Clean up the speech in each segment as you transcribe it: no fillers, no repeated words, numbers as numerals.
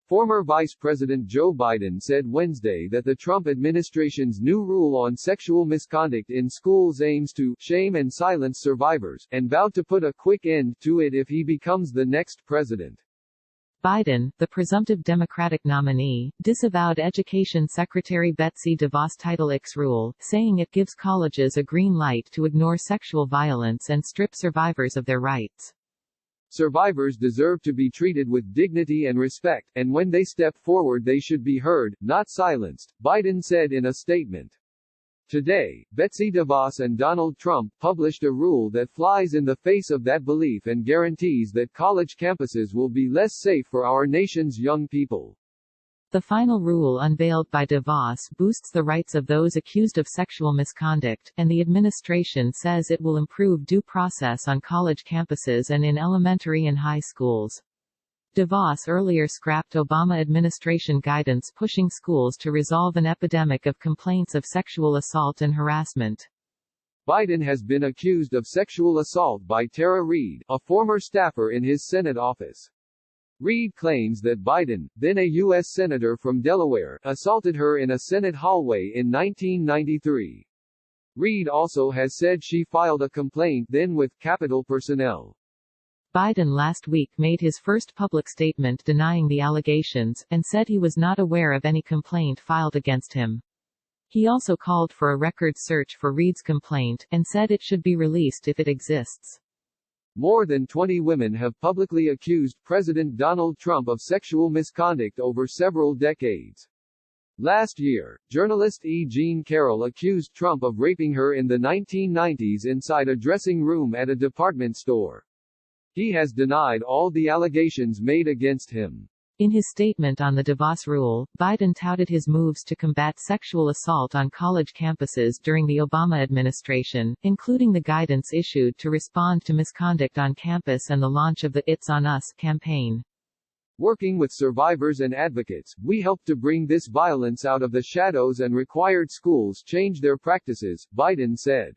Former Vice President Joe Biden said Wednesday that the Trump administration's new rule on sexual misconduct in schools aims to shame and silence survivors, and vowed to put a quick end to it if he becomes the next president. Biden, the presumptive Democratic nominee, disavowed Education Secretary Betsy DeVos' Title X rule, saying it gives colleges a green light to ignore sexual violence and strip survivors of their rights. Survivors deserve to be treated with dignity and respect, and when they step forward they should be heard, not silenced, Biden said in a statement. Today, Betsy DeVos and Donald Trump published a rule that flies in the face of that belief and guarantees that college campuses will be less safe for our nation's young people. The final rule unveiled by DeVos boosts the rights of those accused of sexual misconduct, and the administration says it will improve due process on college campuses and in elementary and high schools. DeVos earlier scrapped Obama administration guidance pushing schools to resolve an epidemic of complaints of sexual assault and harassment. Biden has been accused of sexual assault by Tara Reade, a former staffer in his Senate office. Reade claims that Biden, then a U.S. Senator from Delaware, assaulted her in a Senate hallway in 1993. Reade also has said she filed a complaint then with Capitol personnel. Biden last week made his first public statement denying the allegations, and said he was not aware of any complaint filed against him. He also called for a record search for Reade's complaint, and said it should be released if it exists. More than 20 women have publicly accused President Donald Trump of sexual misconduct over several decades. Last year, journalist E. Jean Carroll accused Trump of raping her in the 1990s inside a dressing room at a department store. He has denied all the allegations made against him. In his statement on the DeVos rule, Biden touted his moves to combat sexual assault on college campuses during the Obama administration, including the guidance issued to respond to misconduct on campus and the launch of the It's On Us campaign. Working with survivors and advocates, we helped to bring this violence out of the shadows and required schools change their practices, Biden said.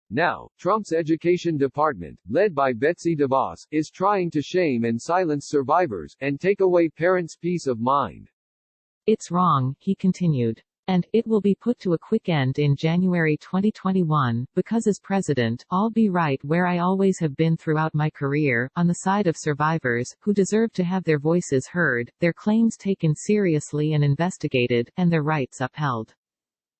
Now, Trump's education department, led by Betsy DeVos, is trying to shame and silence survivors, and take away parents' peace of mind. It's wrong, he continued. And it will be put to a quick end in January 2021, because as president, I'll be right where I always have been throughout my career, on the side of survivors, who deserve to have their voices heard, their claims taken seriously and investigated, and their rights upheld.